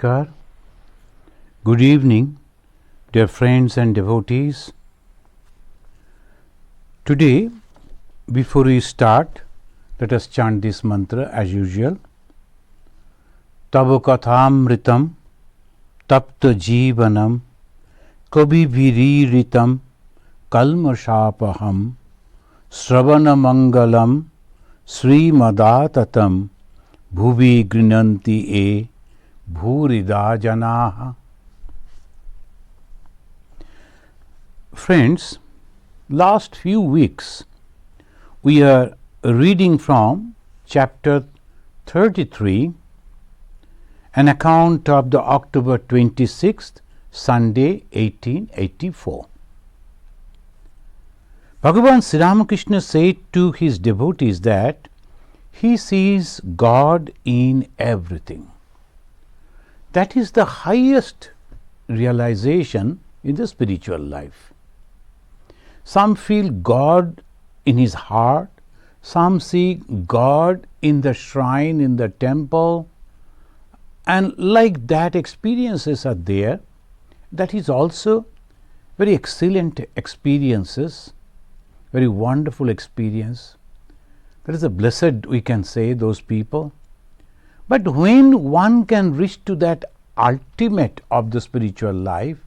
Namaskar. Good evening, dear friends and devotees. Today, before we start, let us chant this mantra as usual. Tava kathamritam tapta jivanam kabibhiriritam kalmashapaham sravana mangalam srimadatam bhuvi grinanti e bhurida janaha. Friends, last few weeks we are reading from chapter 33, an account of the October 26th, Sunday, 1884. Bhagavan Sri Ramakrishna said to his devotees that he sees God in everything. That is the highest realization in the spiritual life. Some feel God in his heart, some see God in the shrine, in the temple, and like that experiences are there. That is also very excellent experiences, very wonderful experience. That is a blessed, we can say, those people. But when one can reach to that ultimate of the spiritual life,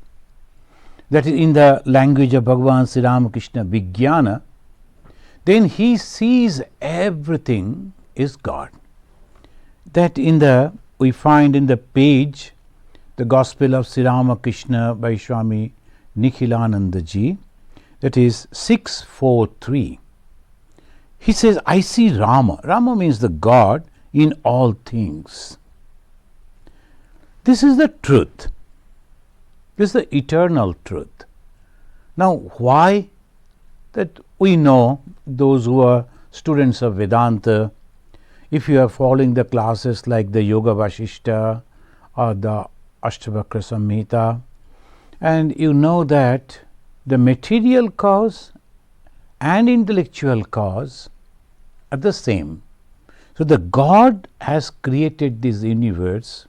that is in the language of Bhagavan Sri Ramakrishna, Vijnana, then he sees everything is God. That we find in the page, the Gospel of Sri Ramakrishna by Swami Nikhilananda ji, that is 643. He says, I see Rama. Rama means the God in all things. This is the truth. This is the eternal truth. Now, why? That we know, those who are students of Vedanta, if you are following the classes like the Yoga Vasishta or the Ashtavakra Samhita, and you know that the material cause and intellectual cause are the same. So, the God has created this universe,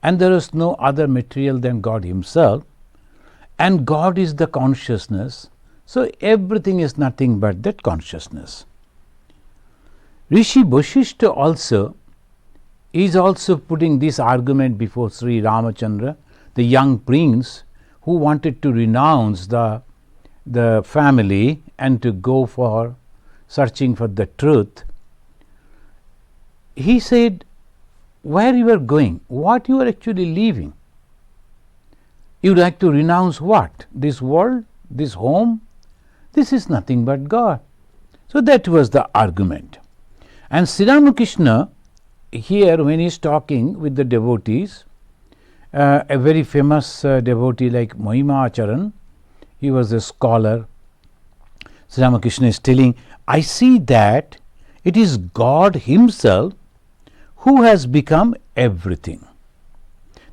and there is no other material than God himself, and God is the consciousness. So, everything is nothing but that consciousness. Rishi Vashishta also is also putting this argument before Sri Ramachandra, the young prince who wanted to renounce the family and to go for searching for the truth. He said, where you are going, what you are actually leaving. You like to renounce what? This world, this home? This is nothing but God. So that was the argument. And Sri Ramakrishna, here when he is talking with the devotees, a very famous devotee like Mahima Acharan, he was a scholar. Sri Ramakrishna is telling, I see that it is God himself who has become everything,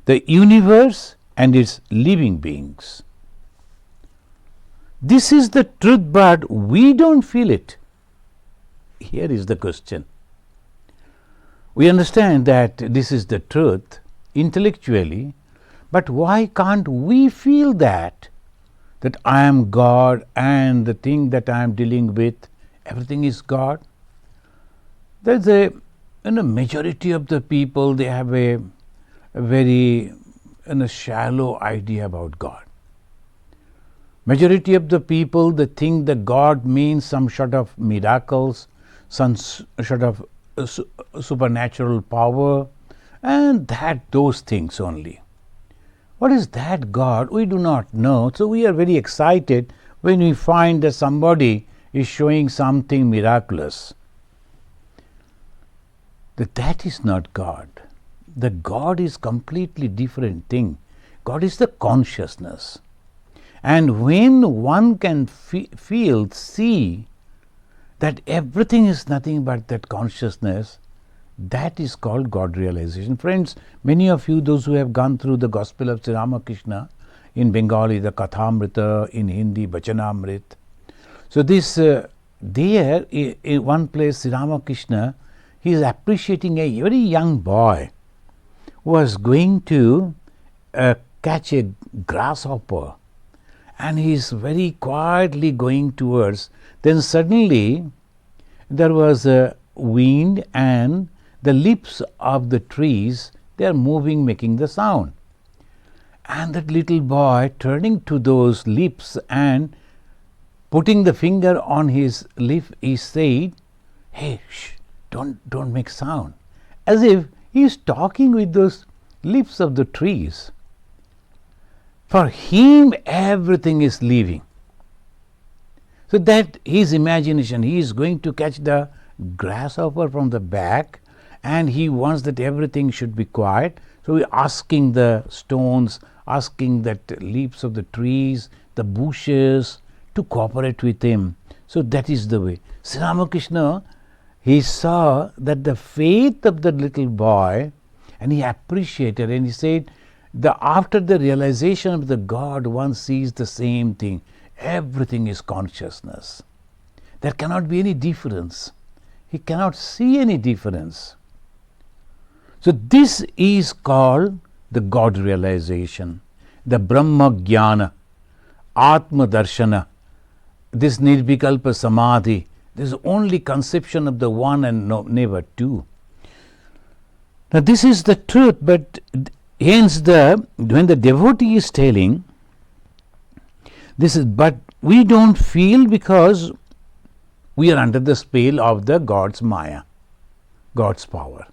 the universe and its living beings. This is the truth, but we don't feel it. Here is the question. We understand that this is the truth intellectually, but why can't we feel that I am God and the thing that I am dealing with, everything is God? There is a majority of the people, they have a very shallow idea about God. Majority of the people, they think that God means some sort of miracles, some sort of supernatural power, and those things only. What is that God? We do not know. So we are very excited when we find that somebody is showing something miraculous. That is not God. The God is completely different thing. God is the consciousness. And when one can see that everything is nothing but that consciousness, that is called God realization. Friends, many of you, those who have gone through the Gospel of Sri Ramakrishna, in Bengali, the Kathamrita, in Hindi, Bachanamrit. So this, there, in one place, Sri Ramakrishna, he is appreciating a very young boy was going to catch a grasshopper, and he is very quietly going towards. Then suddenly there was a wind, and the leaves of the trees, they are moving, making the sound. And that little boy, turning to those leaves and putting the finger on his lip, he said, "Hey, shh, don't make sound," as if he is talking with those leaves of the trees. For him, everything is living. So that his imagination, he is going to catch the grasshopper from the back, and he wants that everything should be quiet. So he asking the stones, asking that leaves of the trees, the bushes to cooperate with him. So that is the way. Sri Ramakrishna, he saw that the faith of the little boy, and he appreciated, and he said, after the realization of the God, one sees the same thing. Everything is consciousness. There cannot be any difference. He cannot see any difference. So this is called the God realization, the Brahma Jnana, Atma Darshana, this Nirvikalpa Samadhi. This is only conception of the one and never two. Now this is the truth, but hence when the devotee is telling this is, but we don't feel because we are under the spell of the God's Maya, God's power.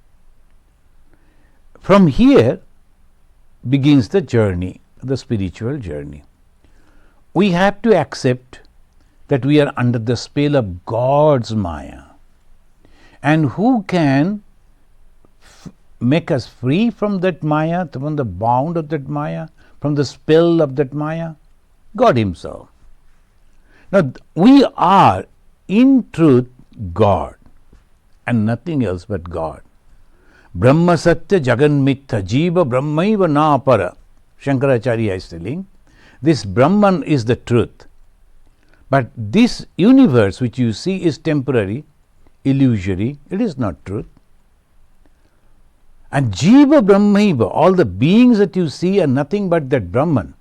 From here begins the journey, the spiritual journey. We have to accept that we are under the spell of God's Maya. And who can make us free from that Maya, from the bound of that Maya, from the spell of that Maya? God Himself. Now we are in truth God and nothing else but God. Brahma Satya Jagan Mithya Jiva Brahmaiva Napara. Shankaracharya is telling, this Brahman is the truth. But this universe which you see is temporary, illusory, it is not truth. And Jiva Brahmaiva, all the beings that you see are nothing but that Brahman.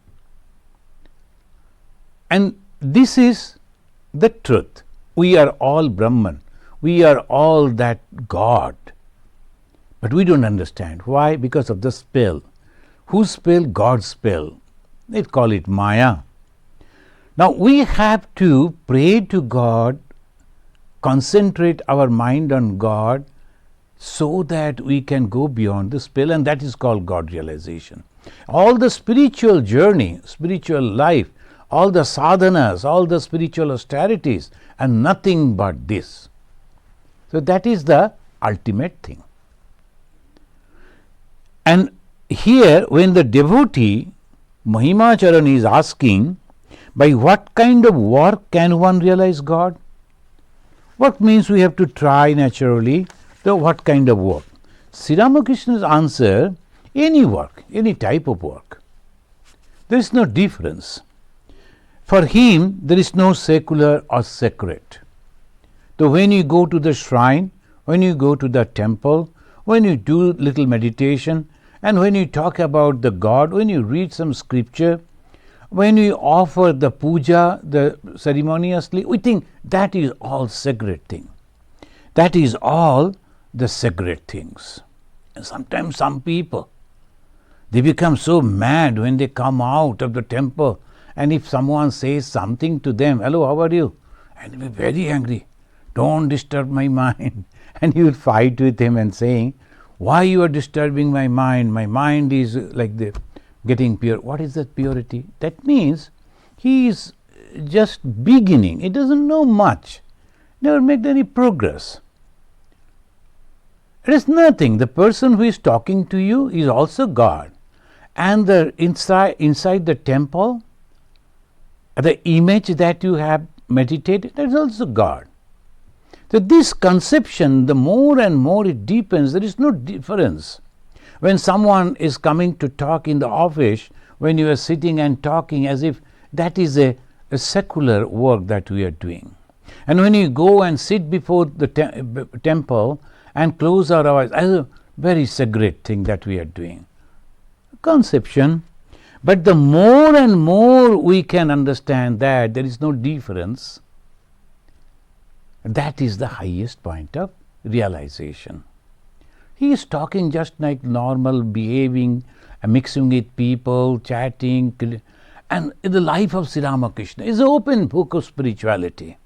And this is the truth. We are all Brahman. We are all that God. But we don't understand. Why? Because of the spell. Whose spell? God's spell. They call it Maya. Now we have to pray to God, concentrate our mind on God, so that we can go beyond the spell, and that is called God realization. All the spiritual journey, spiritual life, all the sadhanas, all the spiritual austerities are nothing but this. So that is the ultimate thing. And here when the devotee Mahimacharan is asking, by what kind of work can one realize God? Work means we have to try naturally. So what kind of work? Sri Ramakrishna's answer, any work, any type of work. There is no difference. For him, there is no secular or sacred. So when you go to the shrine, when you go to the temple, when you do little meditation, and when you talk about the God, when you read some scripture, when you offer the puja, the ceremoniously, we think that is all sacred thing. That is all the sacred things. And sometimes some people, they become so mad when they come out of the temple, and if someone says something to them, hello, how are you? And they be very angry. Don't disturb my mind. And you will fight with him and saying, why you are disturbing my mind? My mind is like the getting pure. What is that purity? That means he is just beginning. He doesn't know much. Never made any progress. It is nothing. The person who is talking to you is also God. And the inside the temple, the image that you have meditated, that is also God. So this conception, the more and more it deepens, there is no difference. When someone is coming to talk in the office, when you are sitting and talking as if that is a secular work that we are doing. And when you go and sit before the temple and close our eyes, very cigarette thing that we are doing. Conception. But the more and more we can understand that there is no difference, that is the highest point of realization. He is talking just like normal, behaving, mixing with people, chatting, and the life of Sri Ramakrishna is an open book of spirituality.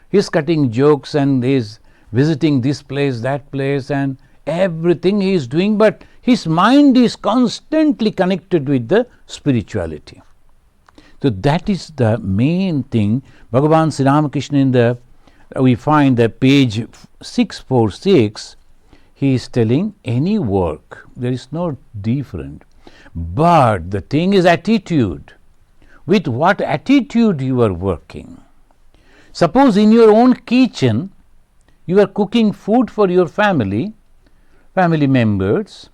He is cutting jokes and he is visiting this place, that place, and everything he is doing, but his mind is constantly connected with the spirituality. So that is the main thing. Bhagavan Sri Ramakrishna we find that page 646, he is telling any work, there is no different. But the thing is attitude. With what attitude you are working. Suppose in your own kitchen, you are cooking food for your family members,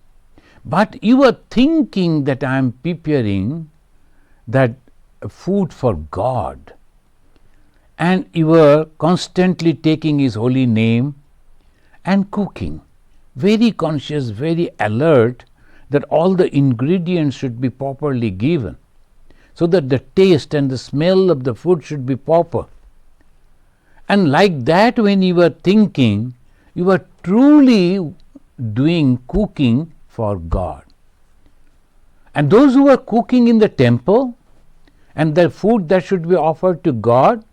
but you are thinking that I am preparing that food for God, and you are constantly taking His holy name and cooking, very conscious, very alert that all the ingredients should be properly given, so that the taste and the smell of the food should be proper. And like that, when you are thinking, you are truly doing cooking for God. And those who are cooking in the temple, and the food that should be offered to God,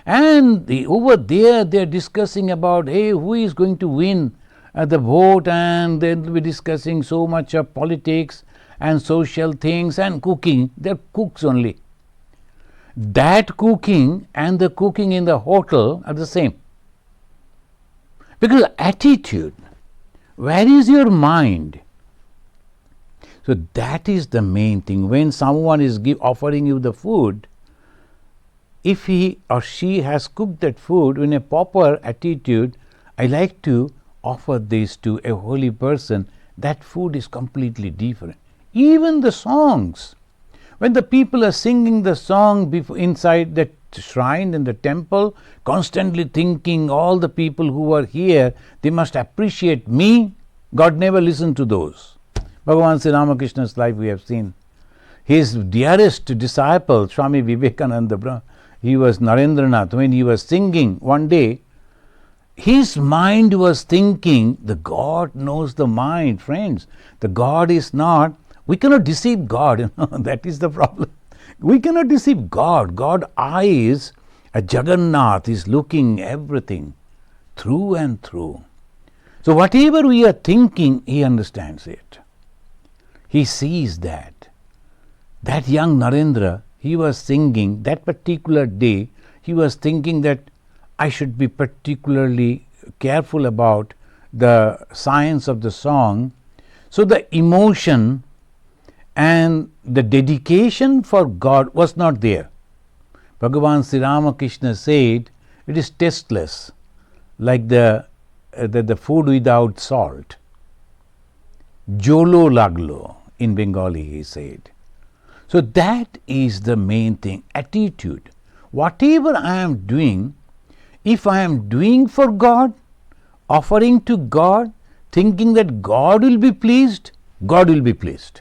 and over there they are discussing about, hey, who is going to win the vote, and they will be discussing so much of politics and social things and cooking. They are cooks only. That cooking and the cooking in the hotel are the same. Because attitude, where is your mind? So that is the main thing. When someone is offering you the food, if he or she has cooked that food in a proper attitude, I like to offer this to a holy person, that food is completely different. Even the songs, when the people are singing the song inside the shrine in the temple, constantly thinking all the people who are here, they must appreciate me, God never listened to those. Bhagavan Sri Ramakrishna's life we have seen. His dearest disciple, Swami Vivekananda, he was Narendranath, when he was singing one day, his mind was thinking, the God knows the mind, friends. The God is not, we cannot deceive God, that is the problem. We cannot deceive God. God eyes, a Jagannath is looking everything through and through. So whatever we are thinking, He understands it. He sees that. That young Narendra, he was singing that particular day, he was thinking that I should be particularly careful about the science of the song. So the emotion and the dedication for God was not there. Bhagavan Sri Ramakrishna said, it is tasteless, like the food without salt. Jolo laglo, in Bengali he said. So that is the main thing, attitude. Whatever I am doing, if I am doing for God, offering to God, thinking that God will be pleased, God will be pleased.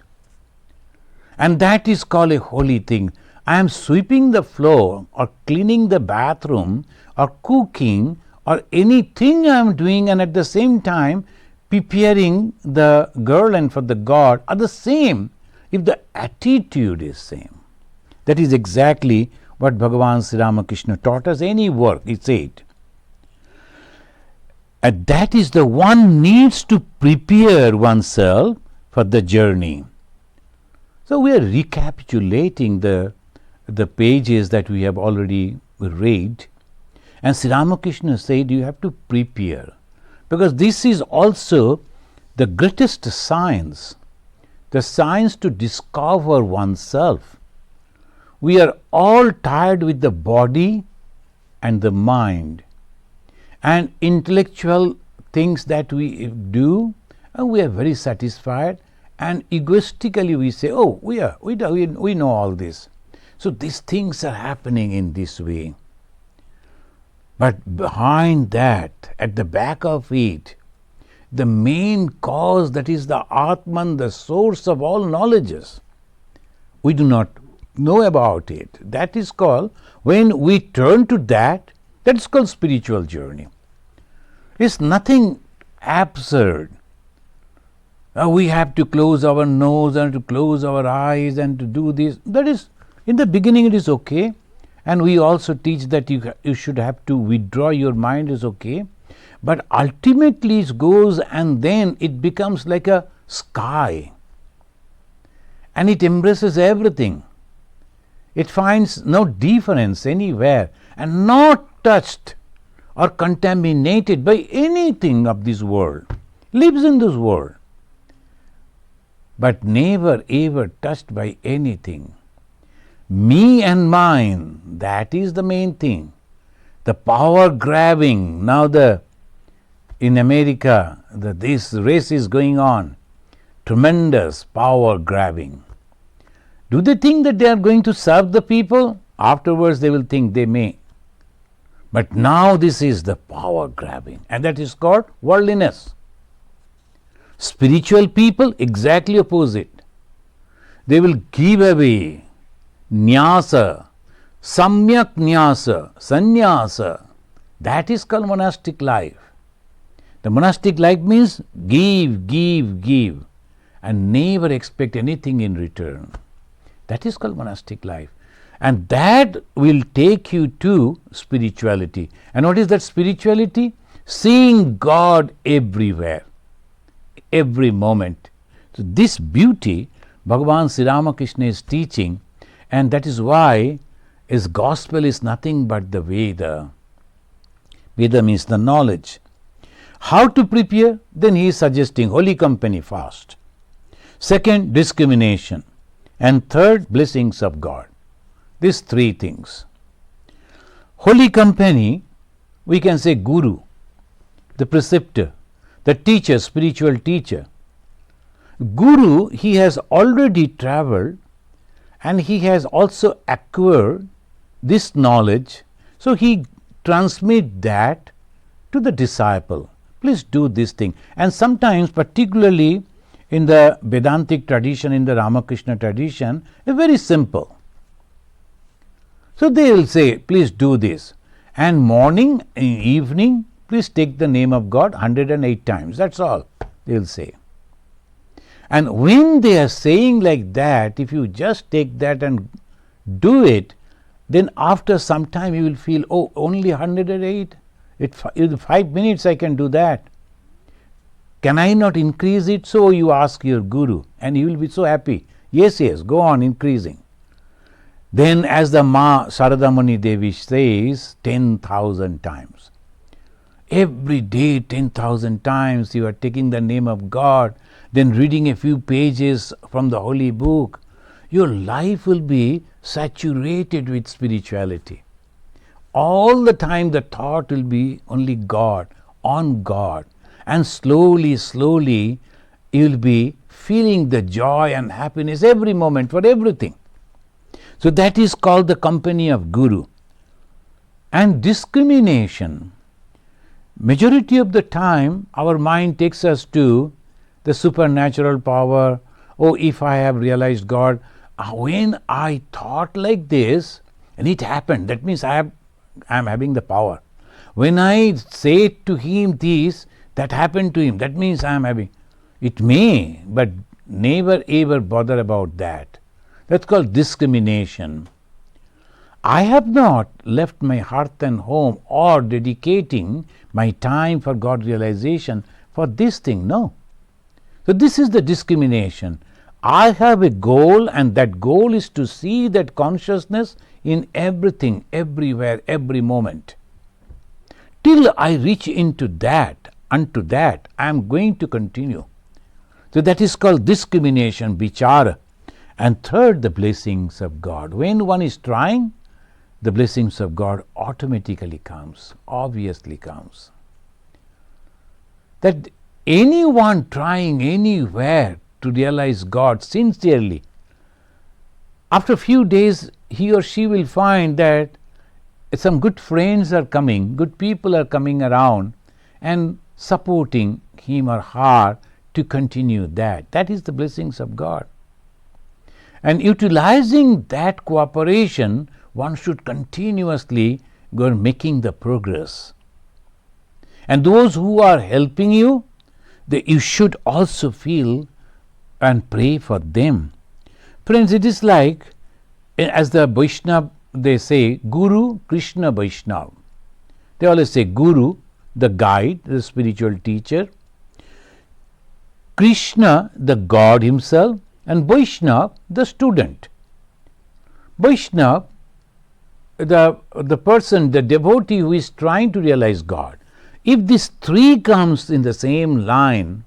And that is called a holy thing. I am sweeping the floor or cleaning the bathroom or cooking or anything I am doing, and at the same time preparing the garland for the God are the same if the attitude is same. That is exactly what Bhagavan Sri Ramakrishna taught us. Any work, he said. And that is the one needs to prepare oneself for the journey. So we are recapitulating the pages that we have already read. And Sri Ramakrishna said you have to prepare. Because this is also the greatest science. The science to discover oneself. We are all tired with the body and the mind. And intellectual things that we do, we are very satisfied. And egoistically we say, oh, we know all this. So these things are happening in this way. But behind that, at the back of it, the main cause, that is the Atman, the source of all knowledges. We do not know about it. That is called, when we turn to that, that is called spiritual journey. It's nothing absurd. We have to close our nose and to close our eyes and to do this. That is, in the beginning it is okay. And we also teach that you should have to withdraw your mind, is okay. But ultimately it goes, and then it becomes like a sky. And it embraces everything. It finds no difference anywhere and not touched or contaminated by anything of this world. Lives in this world, but never ever touched by anything. Me and mine, that is the main thing. The power grabbing. Now in America, this race is going on. Tremendous power grabbing. Do they think that they are going to serve the people? Afterwards they will think they may. But now this is the power grabbing, and that is called worldliness. Spiritual people, exactly opposite. They will give away nyasa, samyak nyasa, sannyasa. That is called monastic life. The monastic life means give, give, give, and never expect anything in return. That is called monastic life. And that will take you to spirituality. And what is that spirituality? Seeing God everywhere, every moment. So this beauty Bhagavan Sri Ramakrishna is teaching, and that is why his gospel is nothing but the Veda. Veda means the knowledge. How to prepare? Then he is suggesting holy company fast. Second, discrimination. And third, blessings of God. These three things. Holy company, we can say guru, the preceptor, the teacher, spiritual teacher. Guru, he has already traveled and he has also acquired this knowledge, so he transmits that to the disciple. Please do this thing. And sometimes, particularly in the Vedantic tradition, in the Ramakrishna tradition, it's very simple. So they will say, please do this. And morning, evening, please take the name of God 108 times. That's all they will say. And when they are saying like that, if you just take that and do it, then after some time you will feel, oh, only 108? In 5 minutes I can do that. Can I not increase it? So you ask your guru, and he will be so happy. Yes, yes, go on increasing. Then, as the Ma Sharadamani Devi says, 10,000 times. Every day 10,000 times you are taking the name of God, then reading a few pages from the holy book. Your life will be saturated with spirituality. All the time the thought will be only God, on God. And slowly, slowly you will be feeling the joy and happiness every moment for everything. So that is called the company of Guru. And discrimination. Majority of the time our mind takes us to the supernatural power. Oh, if I have realized God, when I thought like this and it happened, that means I am having the power. When I say to him this, that happened to him, that means I am having. It may, but never ever bother about that. That's called discrimination. I have not left my hearth and home or dedicating my time for God realization for this thing, no. So this is the discrimination. I have a goal, and that goal is to see that consciousness in everything, everywhere, every moment. Till I reach into that, unto that, I am going to continue. So that is called discrimination, vichara. And third, the blessings of God. When one is trying, the blessings of God automatically comes, obviously comes. That anyone trying anywhere to realize God sincerely, after a few days he or she will find that some good friends are coming, good people are coming around, and supporting him or her to continue that. That is the blessings of God. And utilizing that cooperation, one should continuously go making the progress. And those who are helping you, you should also feel and pray for them. Friends, it is like, as the Vaishnava, they say, Guru, Krishna, Vaishnava. They always say Guru, the guide, the spiritual teacher, Krishna, the God himself, and Vaishnava, the student. Vaishnava, the person, the devotee who is trying to realize God. If these three comes in the same line,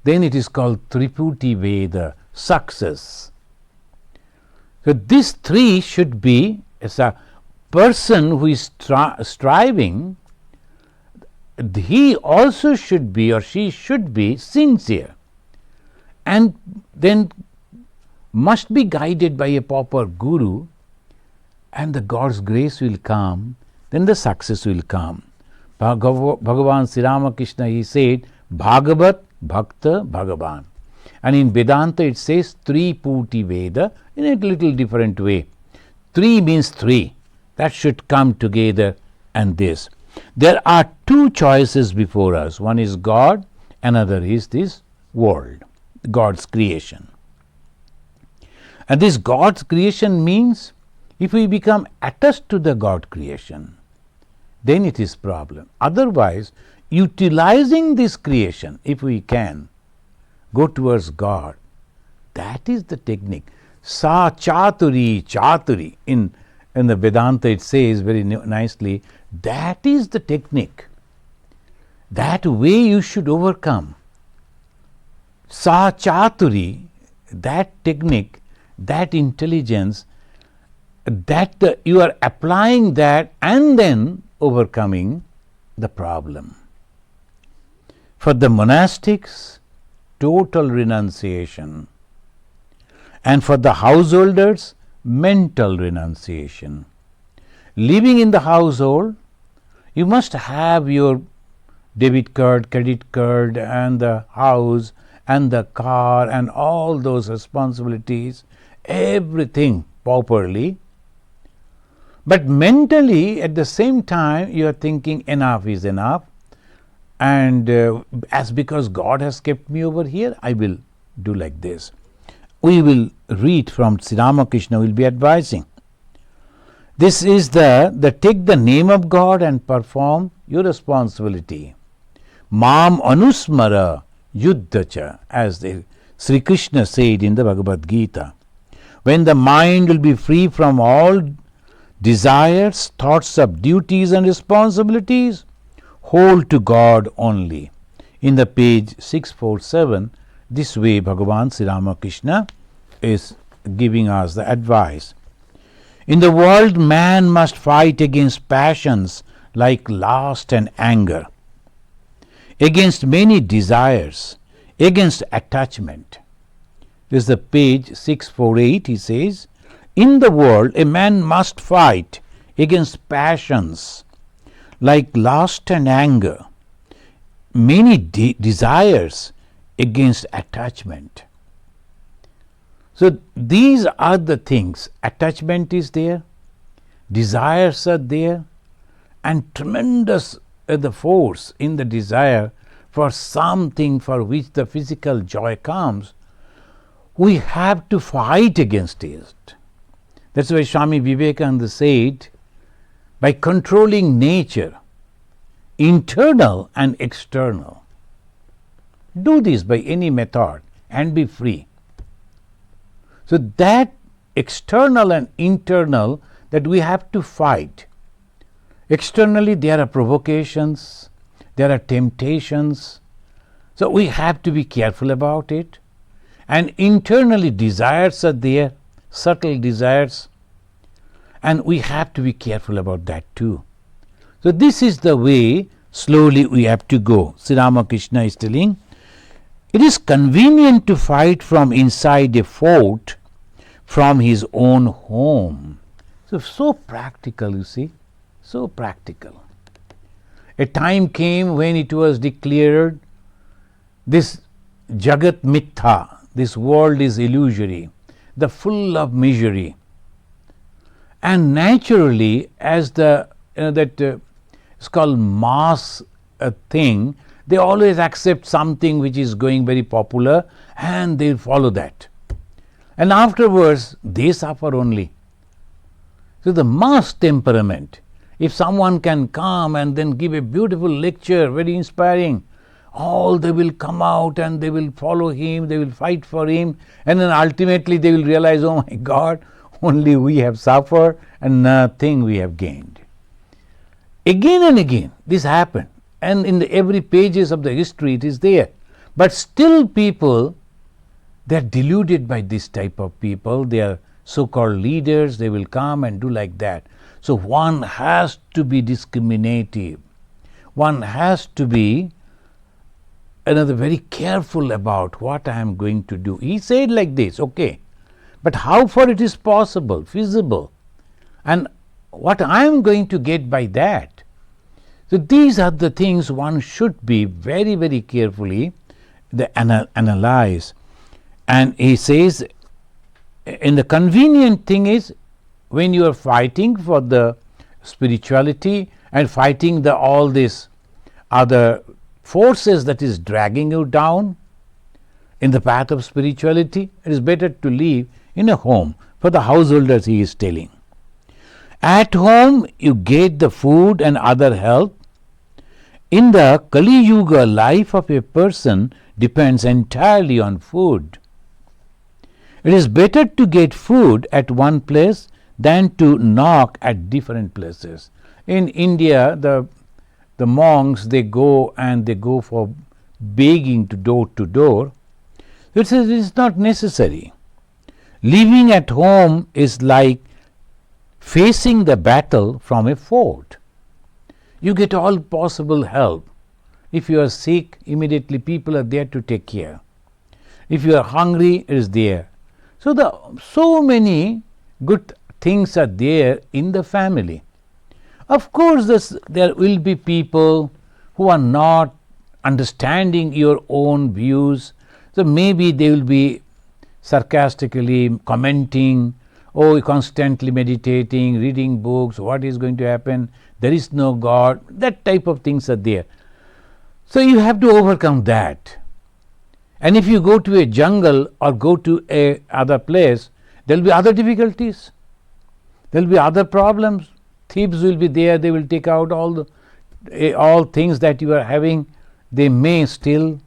then it is called Triputi Veda, success. So these three should be, as a person who is striving, he also should be or she should be sincere, and then must be guided by a proper guru, and the God's grace will come, then the success will come. Bhagavan Sri Ramakrishna, he said, Bhagavat Bhakta Bhagavan. And in Vedanta it says Triputi Veda in a little different way. Three means three. That should come together, and this. There are two choices before us. One is God, another is this world, God's creation. And this God's creation means if we become attached to the God creation, then it is problem. Otherwise, utilizing this creation, if we can go towards God, that is the technique. Sa chaturi chaturi. In the Vedanta it says very nicely, that is the technique. That way you should overcome. Sa chaturi, that technique, that intelligence, that you are applying that and then overcoming the problem. For the monastics, total renunciation, and for the householders, mental renunciation. Living in the household, you must have your debit card, credit card, and the house, and the car, and all those responsibilities, everything properly. But mentally, at the same time, you are thinking enough is enough, and as because God has kept me over here, I will do like this. We will read from Sri Ramakrishna, will be advising. This is the take the name of God and perform your responsibility. Mam anusmara yuddhacha, as Sri Krishna said in the Bhagavad Gita. When the mind will be free from all desires, thoughts of duties and responsibilities, hold to God only. In the page 647, this way Bhagavan Sri Ramakrishna is giving us the advice. In the world, man must fight against passions like lust and anger, against many desires, against attachment. This is the page 648, he says, in the world a man must fight against passions like lust and anger, many desires, against attachment. So these are the things. Attachment is there, desires are there, and tremendous the force in the desire for something for which the physical joy comes. We have to fight against it. That's why Swami Vivekananda said, by controlling nature, internal and external, do this by any method and be free. So that external and internal, that we have to fight. Externally there are provocations, there are temptations, so we have to be careful about it. And internally desires are there, subtle desires, and we have to be careful about that too. So this is the way slowly we have to go. Sri Ramakrishna is telling, it is convenient to fight from inside a fort from his own home. So practical, you see, so practical. A time came when it was declared, this Jagat Mitha, this world is illusory, the full of misery. And naturally, as it's called mass thing, they always accept something which is going very popular and they follow that. And afterwards, they suffer only. So the mass temperament, if someone can come and then give a beautiful lecture, very inspiring, all they will come out and they will follow him, they will fight for him, and then ultimately they will realize, oh my God, only we have suffered and nothing we have gained. Again and again this happened, and in every pages of the history it is there. But still people, they are deluded by this type of people. They are so-called leaders, they will come and do like that. So one has to be discriminative. One has to be very careful about what I am going to do. He said like this, okay, but how far it is possible, feasible, and what I am going to get by that. So these are the things one should be very, very carefully analyze. And he says, and the convenient thing is, when you are fighting for the spirituality and fighting all these other forces that is dragging you down in the path of spirituality, it is better to live in a home. For the householders he is telling, at home you get the food and other help. In the Kali Yuga, life of a person depends entirely on food. It is better to get food at one place than to knock at different places. In India, the monks, they go for begging to door. It is not necessary. Living at home is like facing the battle from a fort. You get all possible help. If you are sick, immediately people are there to take care. If you are hungry, it is there. So many good things are there in the family. Of course, there will be people who are not understanding your own views. So maybe they will be sarcastically commenting, oh, constantly meditating, reading books, what is going to happen, there is no God, that type of things are there. So you have to overcome that. And if you go to a jungle or go to a other place, there will be other difficulties, there will be other problems. Thieves will be there, they will take out all things that you are having. They may steal.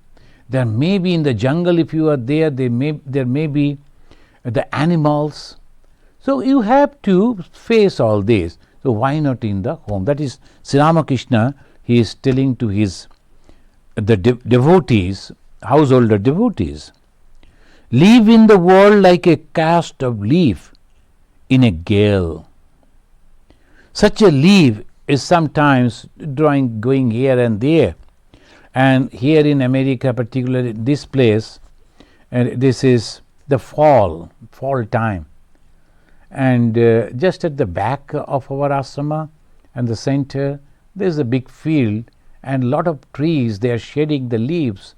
There may be in the jungle, if you are there, there may be the animals. So you have to face all this. So why not in the home? That is Sri Ramakrishna, he is telling to the devotees, householder devotees. Live in the world like a cast of leaf in a gale. Such a leaf is sometimes going here and there. And here in America, particularly this place, and this is the fall time. And just at the back of our ashrama and the center, there is a big field and a lot of trees, they are shedding the leaves.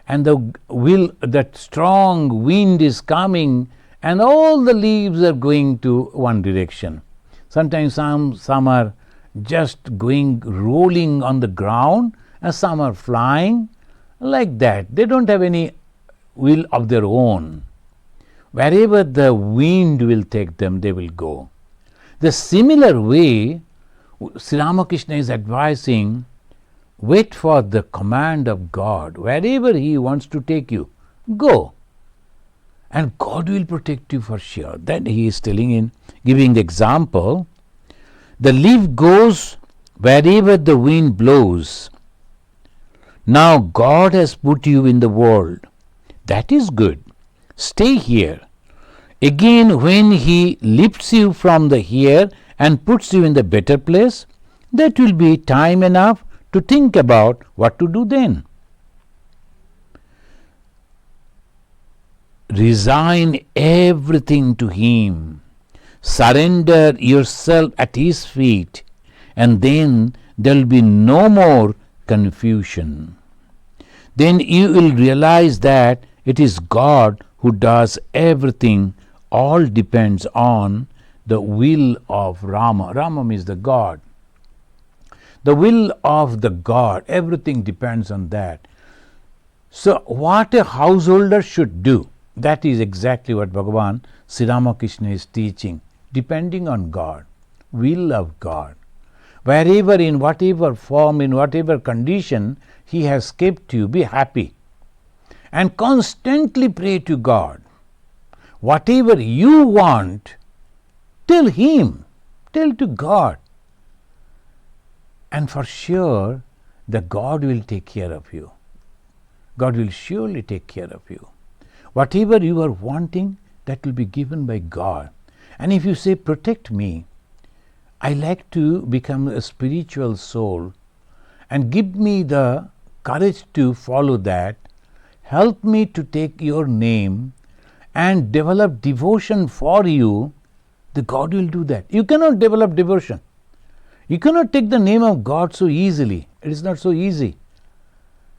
And that strong wind is coming and all the leaves are going to one direction. Sometimes some are just rolling on the ground, and some are flying like that. They don't have any will of their own. Wherever the wind will take them, they will go. The similar way, Sri Ramakrishna is advising, wait for the command of God. Wherever he wants to take you, go. And God will protect you for sure. Then he is giving the example, the leaf goes wherever the wind blows. Now God has put you in the world. That is good. Stay here. Again, when he lifts you from the here and puts you in the better place, that will be time enough to think about what to do then. Resign everything to him. Surrender yourself at his feet, and then there will be no more confusion. Then you will realize that it is God who does everything. All depends on the will of Rama. Rama means the God. The will of the God, everything depends on that. So what a householder should do, that is exactly what Bhagavan Sri Ramakrishna is teaching. Depending on God, will of God. Wherever, in whatever form, in whatever condition He has kept you, be happy. And constantly pray to God. Whatever you want, tell Him, tell to God. And for sure, the God will take care of you. God will surely take care of you. Whatever you are wanting, that will be given by God. And if you say, protect me, I like to become a spiritual soul, and give me the courage to follow that, help me to take your name and develop devotion for you, the God will do that. You cannot develop devotion. You cannot take the name of God so easily. It is not so easy.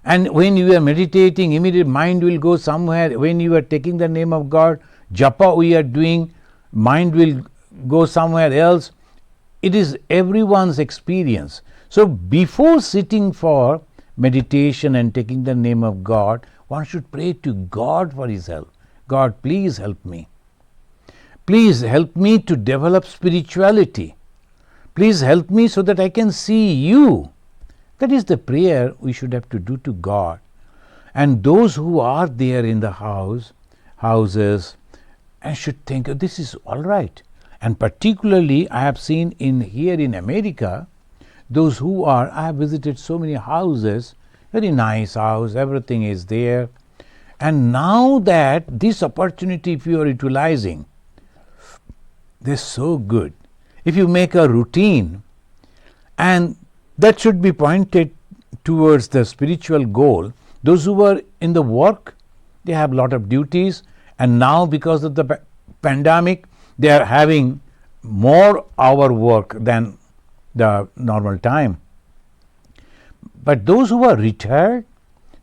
And when you are meditating, immediate mind will go somewhere. When you are taking the name of God, japa we are doing, mind will go somewhere else. It is everyone's experience. So before sitting for meditation and taking the name of God, one should pray to God for His help. God, please help me. Please help me to develop spirituality. Please help me so that I can see you. That is the prayer we should have to do to God. And those who are there in the houses, and should think, oh, this is all right. And particularly I have seen here in America, those who are, I have visited so many houses, very nice house, everything is there. And now that this opportunity, if you are utilizing, this is so good. If you make a routine, and that should be pointed towards the spiritual goal. Those who are in the work, they have a lot of duties, and now because of the pandemic, they are having more hour work than the normal time. But those who are retired,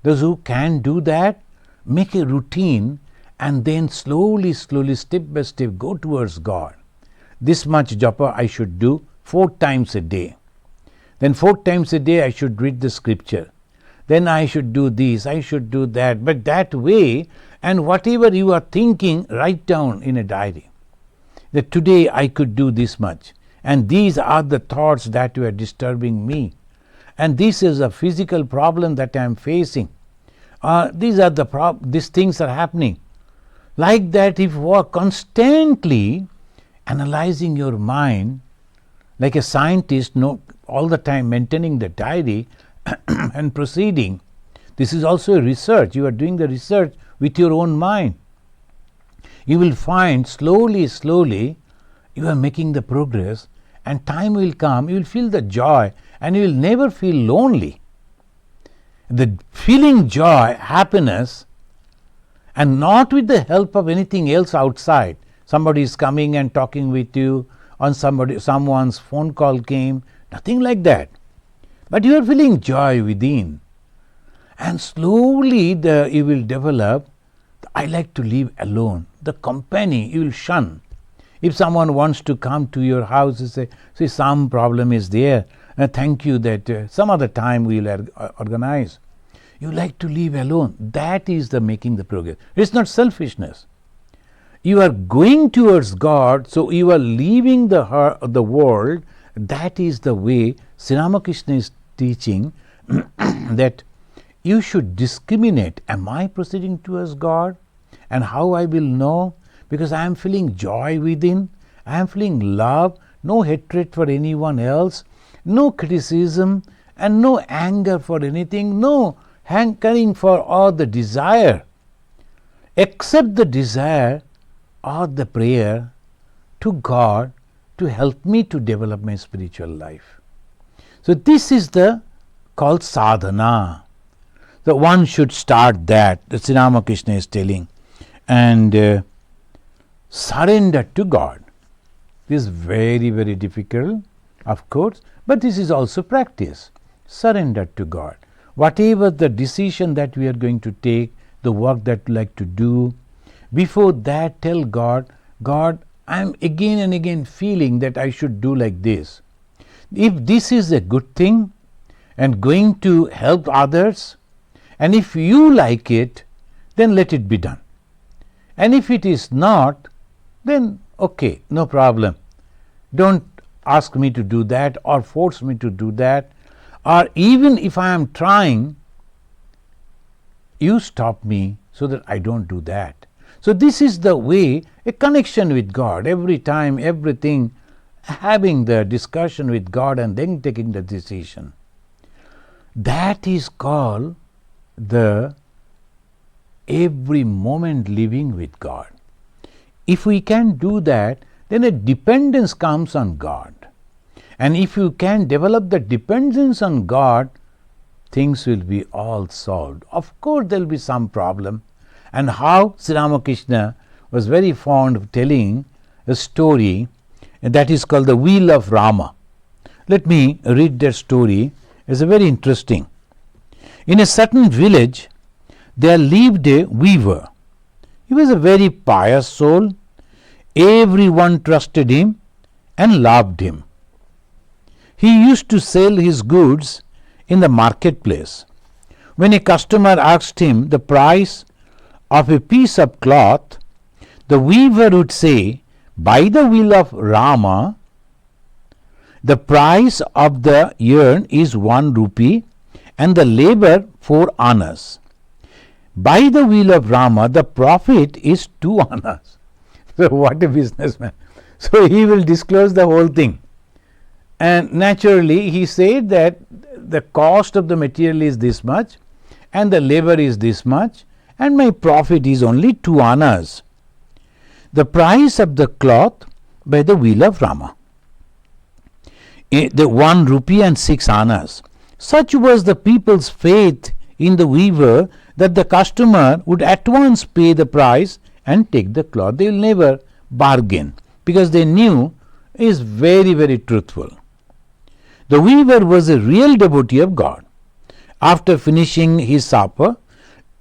those who can do that, make a routine and then slowly, step by step go towards God. This much japa I should do 4 times a day. Then 4 times a day I should read the scripture. Then I should do this, I should do that. But that way, and whatever you are thinking, write down in a diary. That today I could do this much. And these are the thoughts that were disturbing me. And this is a physical problem that I am facing. These things are happening. Like that, if you are constantly analyzing your mind, like a scientist, all the time maintaining the diary and proceeding. This is also a research. You are doing the research with your own mind. You will find slowly you are making the progress, and time will come, you will feel the joy, and you will never feel lonely. The feeling joy, happiness, and not with the help of anything else outside. Somebody is coming and talking with you, on someone's phone call came, nothing like that. But you are feeling joy within. And slowly you will develop, I like to live alone. The company you will shun. If someone wants to come to your house and say, see, some problem is there, thank you that some other time we will organize. You like to live alone. That is the making the progress. It's not selfishness. You are going towards God, so you are leaving the world. That is the way Sri Ramakrishna is teaching that you should discriminate. Am I proceeding towards God? And how I will know? Because I am feeling joy within. I am feeling love, no hatred for anyone else, no criticism, and no anger for anything, no hankering for all the desire, except the desire or the prayer to God to help me to develop my spiritual life. So this is called sadhana. So one should start that. Sri Ramakrishna is telling, and surrender to God. This is very, very difficult. of course, but this is also practice. Surrender to God. Whatever the decision that we are going to take, the work that we like to do, before that tell God, God, I am again and again feeling that I should do like this. If this is a good thing and going to help others, and if you like it, then let it be done. And if it is not, then okay, no problem. Don't ask me to do that or force me to do that. Or even if I am trying, you stop me so that I don't do that. So this is the way, a connection with God, every time, everything, having the discussion with God and then taking the decision. That is called the every moment living with God. If we can do that, then a dependence comes on God. And if you can develop the dependence on God, things will be all solved. Of course, there will be some problem. And how Sri Ramakrishna was very fond of telling a story that is called the Wheel of Rama. Let me read that story. It's very interesting. In a certain village, there lived a weaver. He was a very pious soul. Everyone trusted him and loved him. He used to sell his goods in the marketplace. When a customer asked him the price of a piece of cloth, the weaver would say, by the will of Rama, the price of the yarn is 1 rupee and the labor 4 annas. By the will of Rama, the profit is 2 annas. So what a businessman. So he will disclose the whole thing. And naturally he said that the cost of the material is this much and the labor is this much and my profit is only 2 annas. The price of the cloth by the will of Rama. The 1 rupee and 6 annas. Such was the people's faith in the weaver that the customer would at once pay the price and take the cloth. They will never bargain because they knew he is very, very truthful. The weaver was a real devotee of God. After finishing his supper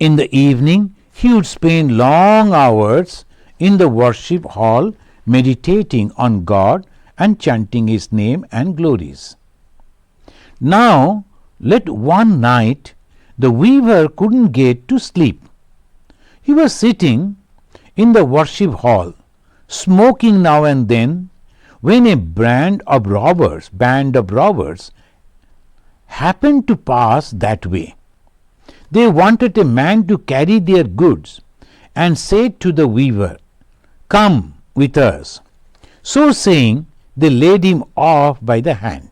in the evening, he would spend long hours in the worship hall meditating on God and chanting his name and glories. Now, one night, the weaver couldn't get to sleep. He was sitting in the worship hall, smoking now and then, when a band of robbers happened to pass that way. They wanted a man to carry their goods and said to the weaver, "Come with us." So saying, they led him off by the hand.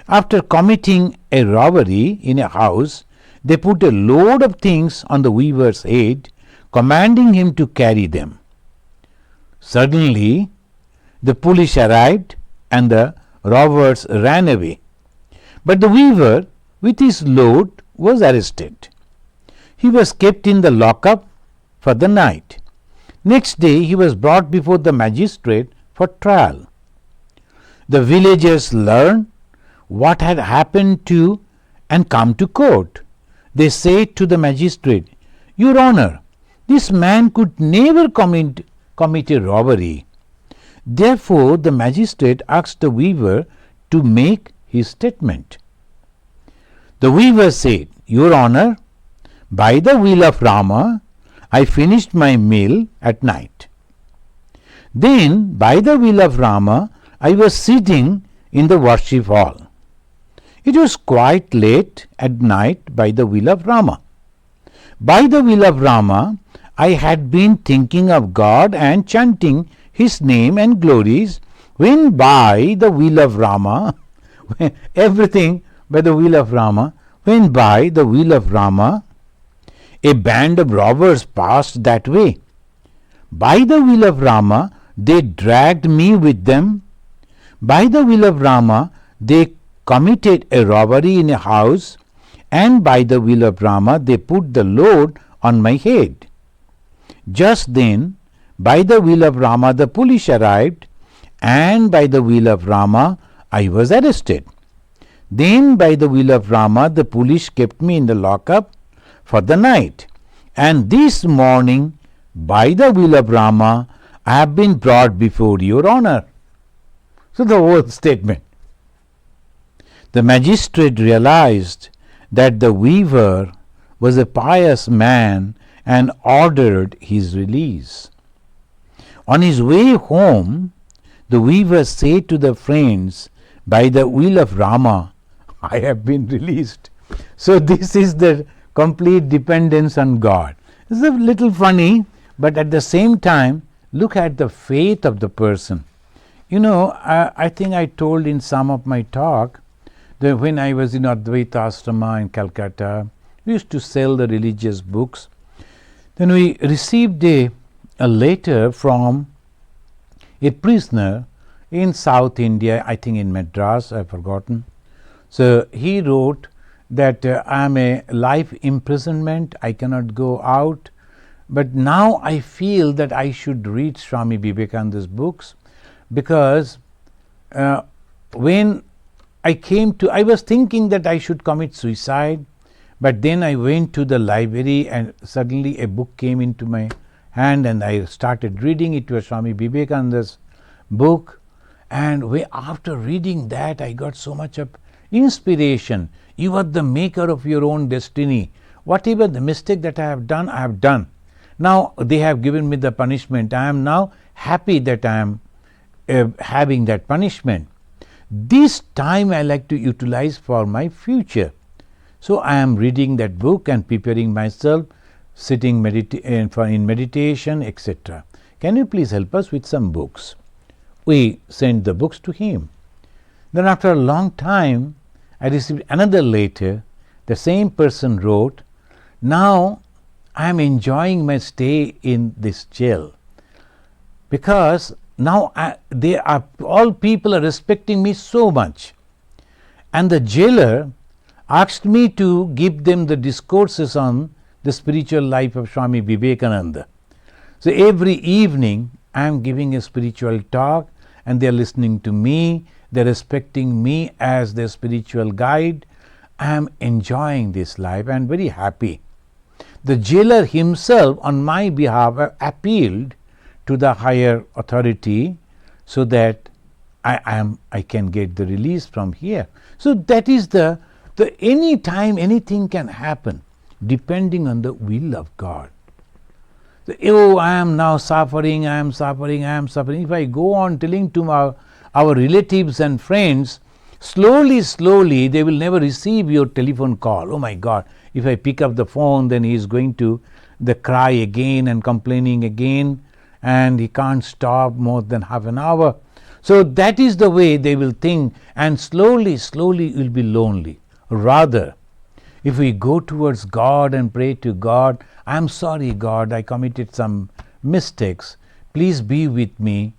After committing a robbery in a house, they put a load of things on the weaver's head, commanding him to carry them. Suddenly, the police arrived and the robbers ran away. But the weaver, with his load, was arrested. He was kept in the lockup for the night. Next day, he was brought before the magistrate for trial. The villagers learned what had happened to and come to court. They said to the magistrate, "Your Honor, this man could never commit a robbery." Therefore, the magistrate asked the weaver to make his statement. The weaver said, "Your Honor, by the will of Rama, I finished my meal at night. Then, by the will of Rama, I was sitting in the worship hall. It was quite late at night by the will of Rama. By the will of Rama, I had been thinking of God and chanting his name and glories, when by the will of Rama, everything by the will of Rama, when by the will of Rama, a band of robbers passed that way. By the will of Rama, they dragged me with them. By the will of Rama, they committed a robbery in a house, and by the will of Rama, they put the load on my head. Just then, by the will of Rama, the police arrived, and by the will of Rama, I was arrested. Then, by the will of Rama, the police kept me in the lockup for the night. And this morning, by the will of Rama, I have been brought before your honor. So the whole statement. The magistrate realized that the weaver was a pious man and ordered his release. On his way home, the weaver said to the friends, by the will of Rama, I have been released. So this is the complete dependence on God. It's a little funny, but at the same time, look at the faith of the person. You know, I think I told in some of my talk that when I was in Advaita Ashrama in Calcutta, we used to sell the religious books. Then we received a letter from a prisoner in South India, I think in Madras, I've forgotten. So he wrote that I am a life imprisonment, I cannot go out, but now I feel that I should read Swami Vivekananda's books, because when I was thinking that I should commit suicide, but then I went to the library and suddenly a book came into my hand and I started reading. It was Swami Vivekananda's book, and after reading that I got so much of inspiration. You are the maker of your own destiny. Whatever the mistake that I have done, I have done. Now they have given me the punishment. I am now happy that I am having that punishment. This time I like to utilize for my future. So I am reading that book and preparing myself, sitting in meditation, etc. Can you please help us with some books? We sent the books to him. Then after a long time, I received another letter. The same person wrote, now I am enjoying my stay in this jail, because now all people are respecting me so much. And the jailer asked me to give them the discourses on the spiritual life of Swami Vivekananda. So every evening I am giving a spiritual talk and they are listening to me, they are respecting me as their spiritual guide. I am enjoying this life and very happy. The jailer himself on my behalf appealed to the higher authority so that I can get the release from here. So that is the any time anything can happen depending on the will of God. Oh, I am now suffering, I am suffering, I am suffering. If I go on telling to our relatives and friends, slowly they will never receive your telephone call. Oh my God, if I pick up the phone, then he is going to cry again and complaining again, and he can't stop more than half an hour. So that is the way they will think, and slowly you will be lonely. Rather, if we go towards God and pray to God, I am sorry God, I committed some mistakes, please be with me,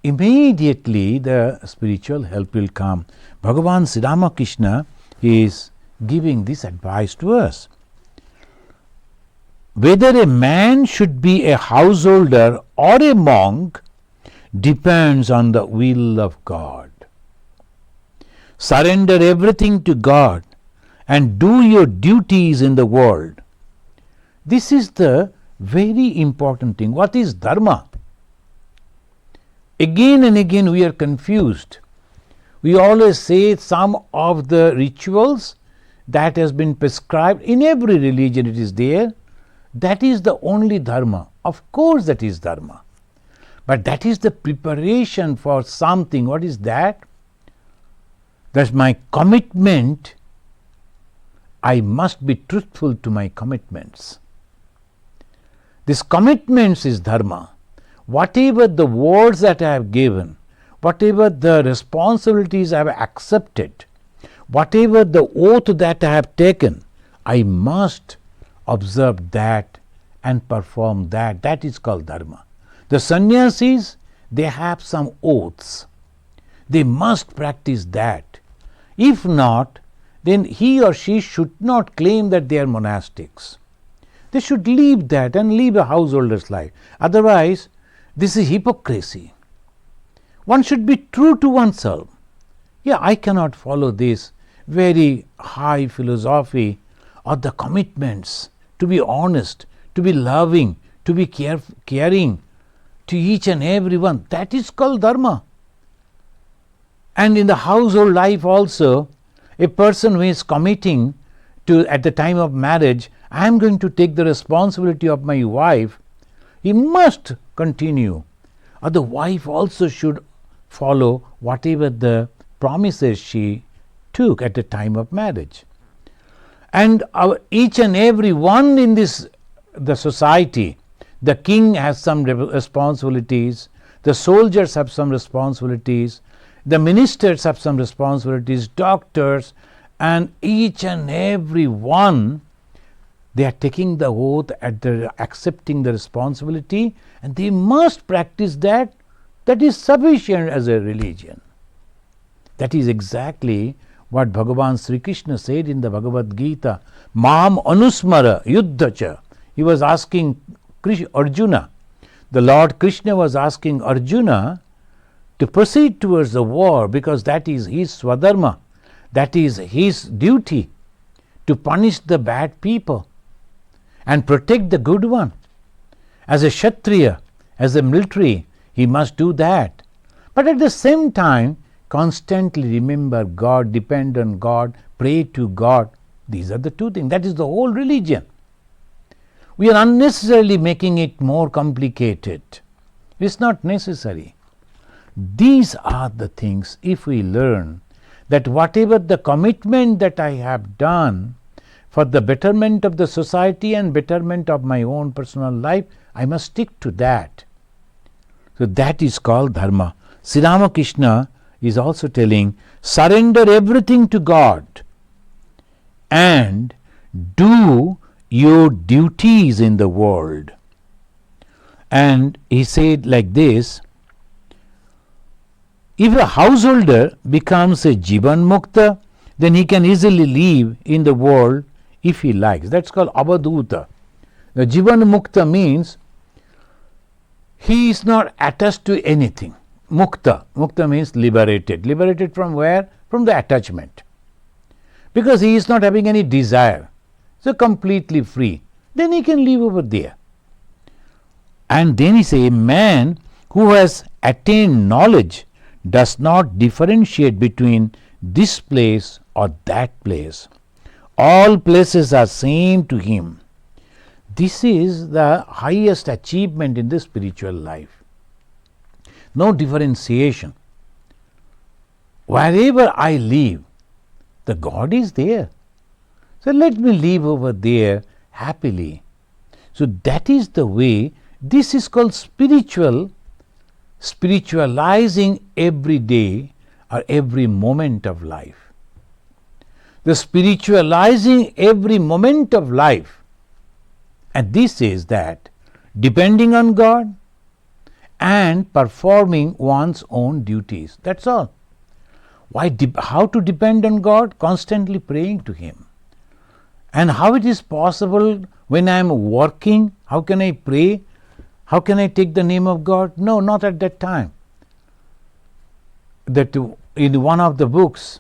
immediately the spiritual help will come. Bhagavan Sri Ramakrishna is giving this advice to us. Whether a man should be a householder or a monk depends on the will of God. Surrender everything to God and do your duties in the world. This is the very important thing. What is dharma? Again and again we are confused. We always say some of the rituals that has been prescribed in every religion, it is there. That is the only dharma. Of course that is dharma. But that is the preparation for something. What is that? That's my commitment. I must be truthful to my commitments. This commitments is dharma. Whatever the words that I have given, whatever the responsibilities I have accepted, whatever the oath that I have taken, I must observe that and perform that. That is called dharma. The sannyasis, they have some oaths. They must practice that. If not, then he or she should not claim that they are monastics. They should leave that and live a householder's life. Otherwise, this is hypocrisy. One should be true to oneself. Yeah, I cannot follow this very high philosophy or the commitments to be honest, to be loving, to be caring to each and every one. That is called dharma. And in the household life also, a person who is committing to, at the time of marriage, I am going to take the responsibility of my wife, he must continue. Or the wife also should follow whatever the promises she took at the time of marriage. And each and every one in the society, the king has some responsibilities, the soldiers have some responsibilities, the ministers have some responsibilities, doctors, and each and every one, they are taking the oath at accepting the responsibility, and they must practice that. That is sufficient as a religion. That is exactly what Bhagavan Sri Krishna said in the Bhagavad Gita. Mam anusmara yuddhacha. He was asking Arjuna. The Lord Krishna was asking Arjuna to proceed towards the war, because that is his swadharma, that is his duty, to punish the bad people and protect the good one. As a Kshatriya, as a military, he must do that. But at the same time, constantly remember God, depend on God, pray to God. These are the two things. That is the whole religion. We are unnecessarily making it more complicated. It is not necessary. These are the things, if we learn that whatever the commitment that I have done for the betterment of the society and betterment of my own personal life, I must stick to that. So that is called dharma. Sri Ramakrishna is also telling, surrender everything to God and do your duties in the world. And he said like this, if a householder becomes a Jivan Mukta, then he can easily live in the world if he likes. That's called Abadhuta. The Jivan Mukta means he is not attached to anything. Mukta. Mukta means liberated. Liberated from where? From the attachment. Because he is not having any desire. So completely free. Then he can live over there. And then he says, a man who has attained knowledge does not differentiate between this place or that place. All places are same to him. This is the highest achievement in the spiritual life. No differentiation. Wherever I live, the God is there. So let me live over there happily. So that is the way. This is called spiritualizing every day or every moment of life. The spiritualizing every moment of life, and this is that depending on God and performing one's own duties. That's all. How to depend on God? Constantly praying to Him. And how it is possible when I am working? How can I pray? How can I take the name of God? No, not at that time. That in one of the books,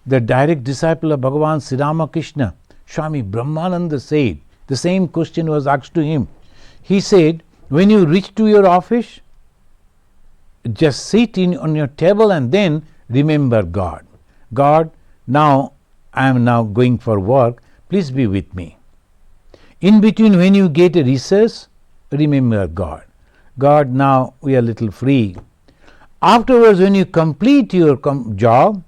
the direct disciple of Bhagavan Sri Ramakrishna, Swami Brahmananda said, the same question was asked to him. He said, when you reach to your office, just sit on your table and then remember God. God, now I am now going for work, please be with me. In between, when you get a recess, remember God. God, now we are a little free. Afterwards, when you complete your job,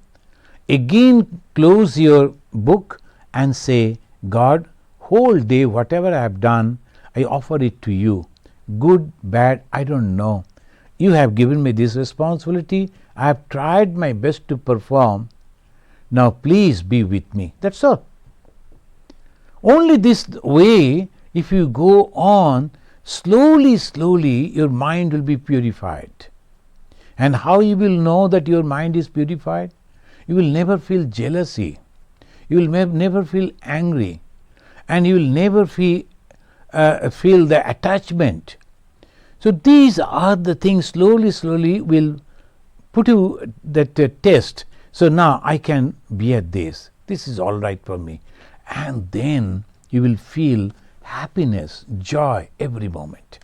again close your book and say, God, whole day whatever I have done, I offer it to you. Good, bad, I don't know. You have given me this responsibility. I have tried my best to perform. Now please be with me. That's all. Only this way, if you go on, slowly, your mind will be purified. And how you will know that your mind is purified? You will never feel jealousy. You will never feel angry. And you will never feel the attachment. So these are the things slowly will put you that test. So now I can bear this. This is all right for me. And then you will feel happiness, joy every moment.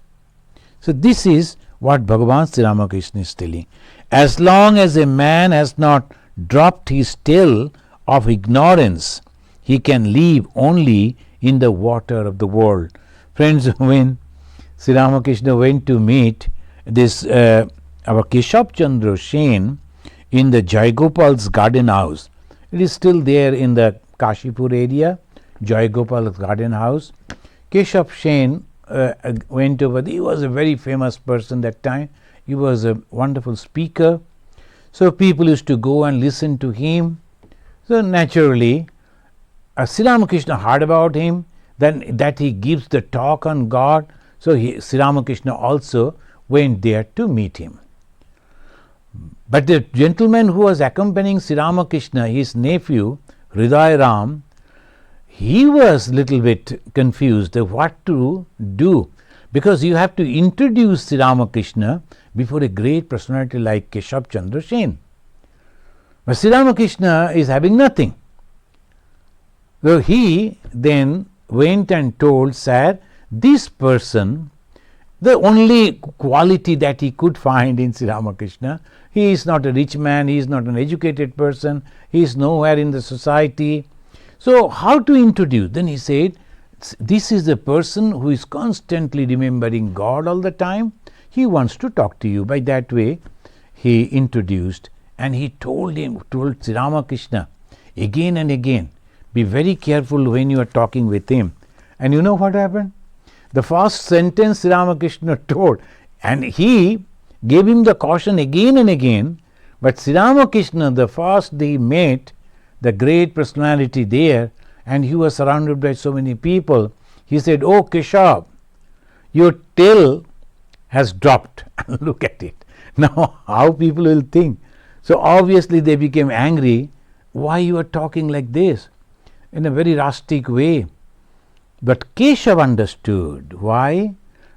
So this is what Bhagavan Sri Ramakrishna is telling. As long as a man has not dropped his tail of ignorance, he can live only in the water of the world. Friends, when Sri Ramakrishna went to meet this our Keshav Chandra Sen in the Jaigopal's garden house, it is still there in the Kashipur area, Jaigopal's garden house. Keshav Sen went over. He was a very famous person that time. He was a wonderful speaker. So people used to go and listen to him. So naturally, Sri Ramakrishna heard about him, then that he gives the talk on God. So Sri Ramakrishna also went there to meet him. But the gentleman who was accompanying Sri Ramakrishna, his nephew, Hriday Ram, he was little bit confused of what to do, because you have to introduce Sri Ramakrishna before a great personality like Keshav Chandra Sen. But Sri Ramakrishna is having nothing. So he then went and told, sir, this person, the only quality that he could find in Sri Ramakrishna, he is not a rich man, he is not an educated person, he is nowhere in the society. So how to introduce? Then he said, this is a person who is constantly remembering God all the time. He wants to talk to you. By that way, he introduced, and he told Sri Ramakrishna again and again, be very careful when you are talking with him. And you know what happened? The first sentence Sri Ramakrishna told, and he gave him the caution again and again, but Sri Ramakrishna, the first day he met the great personality there, and he was surrounded by so many people, he said, oh Keshav, your tail has dropped. Look at it. Now how people will think. So obviously they became angry. Why you are talking like this? In a very rustic way. But Keshav understood. Why?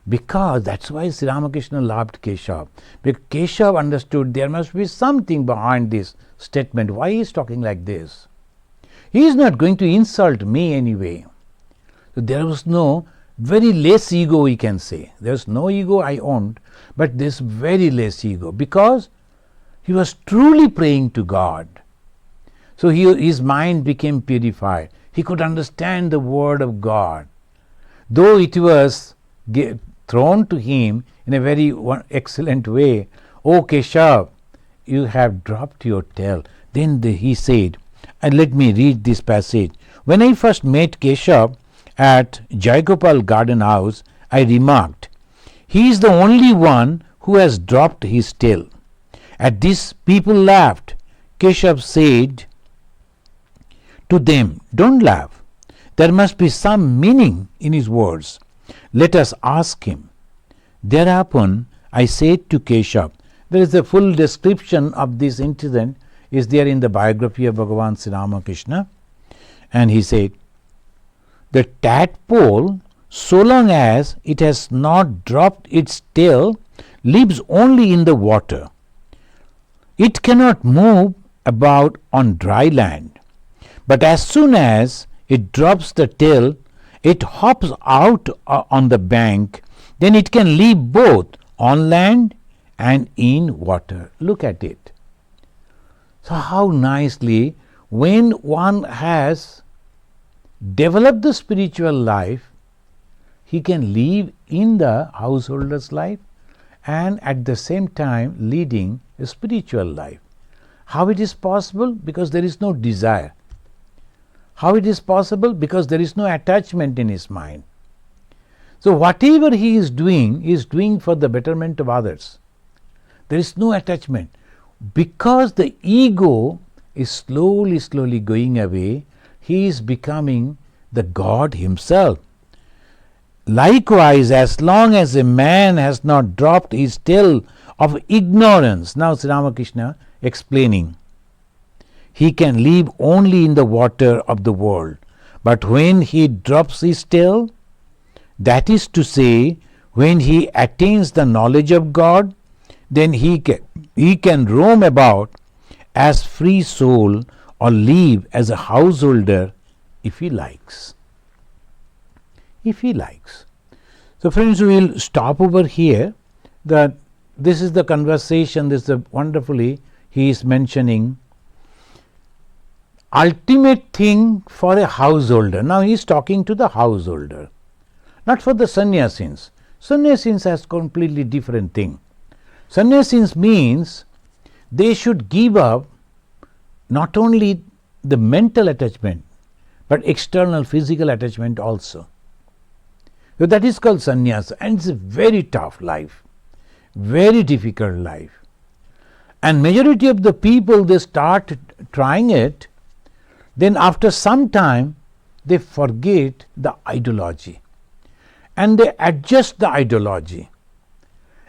Because that's why Sri Ramakrishna loved Keshav. Because Keshav understood there must be something behind this statement. Why he is talking like this? He is not going to insult me anyway. So there was no, very less ego, we can say. There was no ego I owned, but this very less ego, because he was truly praying to God. So his mind became purified. He could understand the word of God. Though it was thrown to him in a very excellent way, oh Keshav, you have dropped your tail. Then he said, and let me read this passage. When I first met Keshav at Jaigopal garden house, I remarked, he is the only one who has dropped his tail. At this people laughed. Keshav said to them, don't laugh. There must be some meaning in his words. Let us ask him. Thereupon I said to Keshav, there is a full description of this incident is there in the biography of Bhagavan Sri Ramakrishna. And he said, the tadpole, so long as it has not dropped its tail, lives only in the water. It cannot move about on dry land. But as soon as it drops the tail, it hops out on the bank. Then it can live both on land and in water. Look at it. So how nicely, when one has developed the spiritual life, he can live in the householder's life and at the same time leading a spiritual life. How it is possible? Because there is no desire. How it is possible? Because there is no attachment in his mind. So whatever he is doing for the betterment of others. There is no attachment. Because the ego is slowly going away, he is becoming the God himself. Likewise, as long as a man has not dropped his tail of ignorance, now Sri Ramakrishna explaining, he can live only in the water of the world. But when he drops his tail, that is to say, when he attains the knowledge of God, then he can roam about as free soul or live as a householder if he likes. If he likes. So friends, we will stop over here. That this is the conversation, this is wonderfully he is mentioning ultimate thing for a householder. Now he is talking to the householder, not for the sannyasins. Sannyasins has completely different thing. Sannyasins means they should give up not only the mental attachment but external physical attachment also. So that is called sannyasa, and it's a very tough life, very difficult life. And majority of the people, they start trying it, then after some time they forget the ideology and they adjust the ideology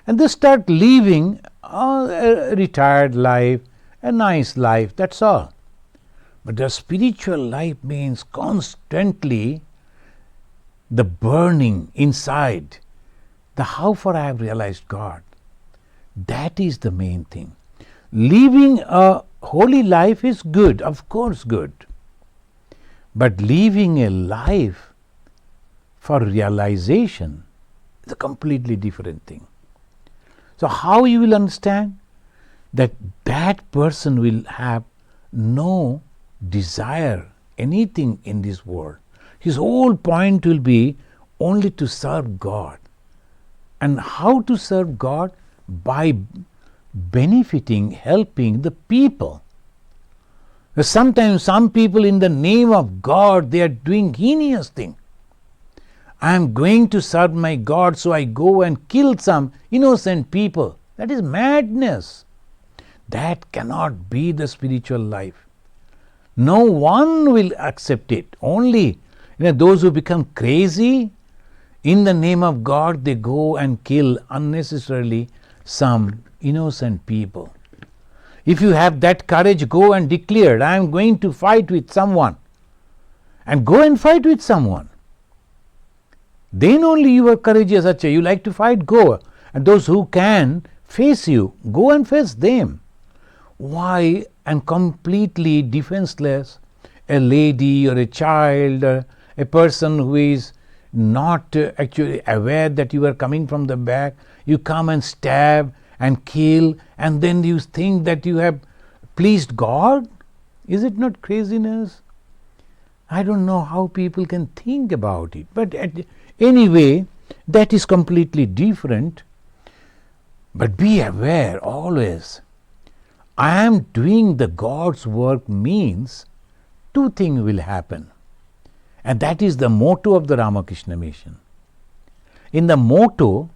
and they start living a retired life, a nice life, that's all. But the spiritual life means constantly the burning inside, the how far I have realized God. That is the main thing. Living a holy life is good, of course good. But living a life for realization is a completely different thing. So how you will understand that that person will have no desire anything in this world. His whole point will be only to serve God. And how to serve God? By benefiting, helping the people. Sometimes some people in the name of God, they are doing heinous thing. I am going to serve my God, so I go and kill some innocent people. That is madness. That cannot be the spiritual life. No one will accept it. Only those who become crazy in the name of God, they go and kill unnecessarily some innocent people. If you have that courage, go and declare, I am going to fight with someone. And go and fight with someone. Then only you are courageous. Acha, you like to fight, go. And those who can face you, go and face them. Why? And completely defenseless, a lady or a child or a person who is not actually aware that you are coming from the back, you come and stab and kill, and then you think that you have pleased God? Is it not craziness? I don't know how people can think about it. But anyway, that is completely different. But be aware always. I am doing the God's work means two things will happen. And that is the motto of the Ramakrishna mission. In the motto,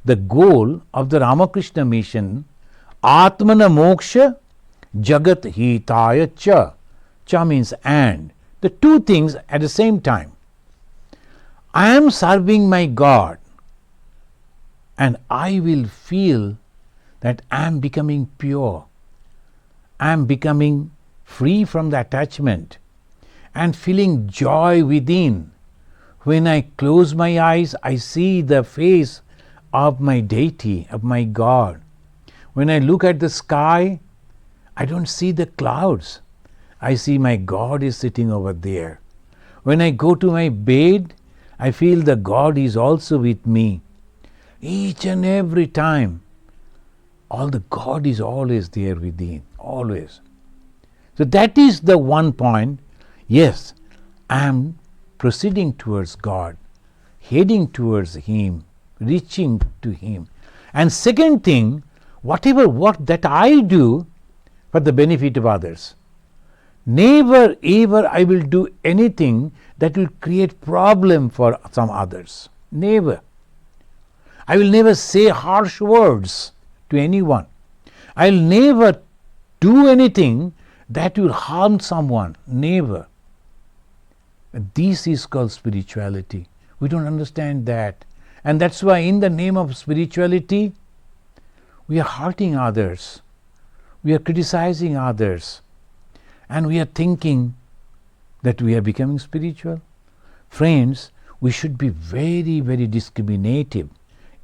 the goal of the Ramakrishna mission, Atmana Moksha Jagat Hitaya Cha. Cha means and. The two things at the same time. I am serving my God and I will feel that I am becoming pure. I am becoming free from the attachment and feeling joy within. When I close my eyes, I see the face of my deity, of my God. When I look at the sky, I don't see the clouds. I see my God is sitting over there. When I go to my bed, I feel the God is also with me. Each and every time, all the God is always there within, always. So that is the one point. Yes, I am proceeding towards God, heading towards Him, reaching to Him. And second thing, whatever work that I do for the benefit of others. Never ever I will do anything that will create problem for some others. Never. I will never say harsh words to anyone. I will never do anything that will harm someone. Never. This is called spirituality. We don't understand that. And that's why in the name of spirituality, we are hurting others. We are criticizing others. And we are thinking that we are becoming spiritual. Friends, we should be very, very discriminative,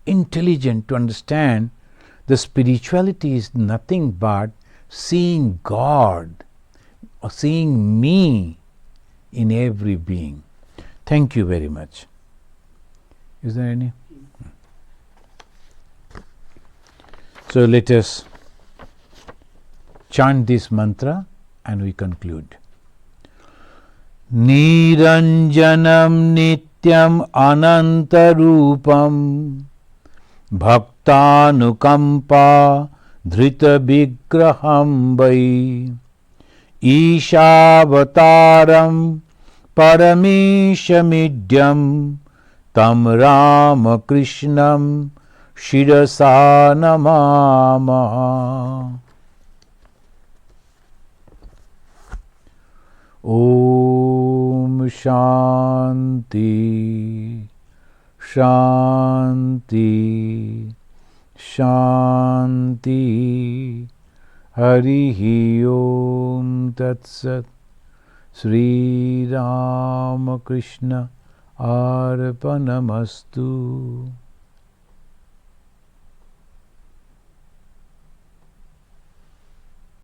intelligent to understand the spirituality is nothing but seeing God or seeing me in every being. Thank you very much. Is there any? So let us chant this mantra and we conclude. Niranjanam nityam anantarupam bhaktanukampa dhrita vigraham vai Ishavataram parameshamidyam tam Ramakrishnam shirasa namamaha. Om Shanti Shanti Shanti. Harihi Om Tat Sat. Sri Ramakrishna Arpanamastu.